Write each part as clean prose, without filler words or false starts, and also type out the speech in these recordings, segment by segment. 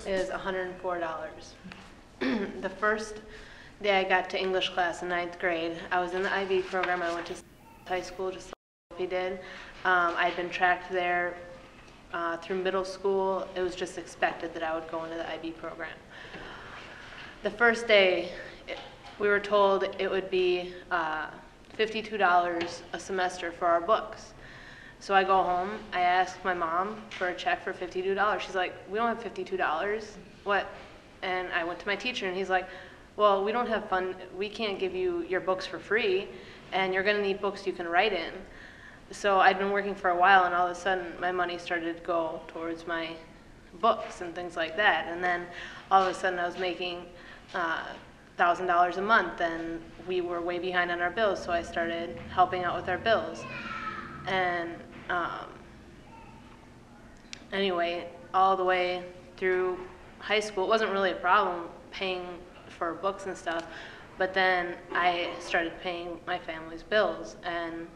is $104. The first day I got to English class in 9th grade, I was in the IB program. I went to high school just like he did. I'd been tracked there through middle school. It was just expected that I would go into the IB program. The first day, we were told it would be $52 a semester for our books. So I go home, I ask my mom for a check for $52. She's like, we don't have $52. What? And I went to my teacher and he's like, well, we don't have fun, we can't give you your books for free, and you're gonna need books you can write in. So I'd been working for a while, and all of a sudden my money started to go towards my books and things like that. And then all of a sudden I was making $1,000 a month, and we were way behind on our bills, so I started helping out with our bills. And anyway, all the way through high school, it wasn't really a problem paying for books and stuff, but then I started paying my family's bills. And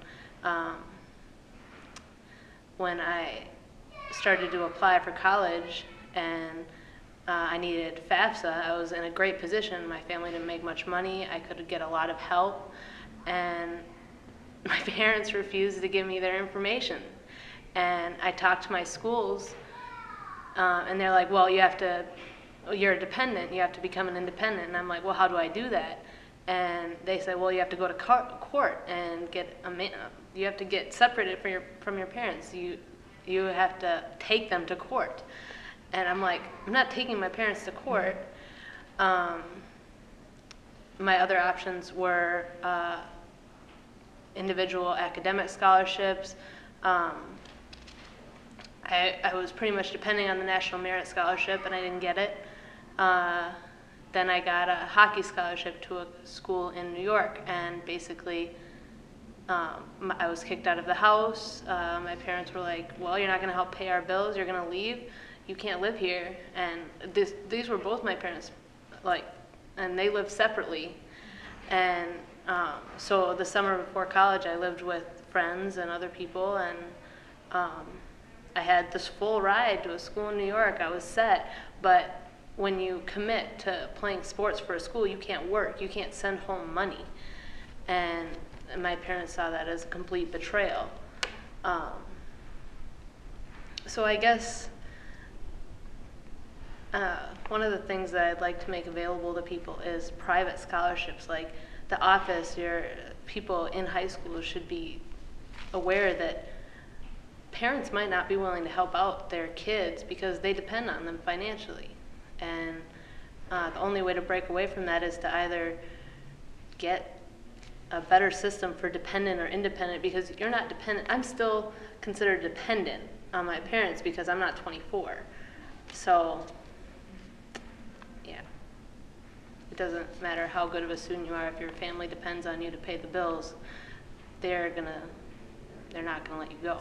when I started to apply for college and I needed FAFSA, I was in a great position. My family didn't make much money. I could get a lot of help, and my parents refused to give me their information. And I talked to my schools, and they're like, well, you're a dependent, you have to become an independent. And I'm like, well, how do I do that? And they said, well, you have to go to court and you have to get separated from your parents. You have to take them to court. And I'm like, I'm not taking my parents to court. My other options were individual academic scholarships. I was pretty much depending on the National Merit Scholarship, and I didn't get it. Then I got a hockey scholarship to a school in New York, and basically I was kicked out of the house. My parents were like, well, you're not going to help pay our bills, you're going to leave, you can't live here. And these were both my parents, and they lived separately. And so the summer before college, I lived with friends and other people, and I had this full ride to a school in New York. I was set, but when you commit to playing sports for a school, you can't work, you can't send home money. And my parents saw that as a complete betrayal. So I guess one of the things that I'd like to make available to people is private scholarships. Like the office, people in high school should be aware that parents might not be willing to help out their kids because they depend on them financially. And the only way to break away from that is to either get a better system for dependent or independent, because you're not dependent. I'm still considered dependent on my parents because I'm not 24. So, yeah. It doesn't matter how good of a student you are. If your family depends on you to pay the bills, they're not gonna let you go.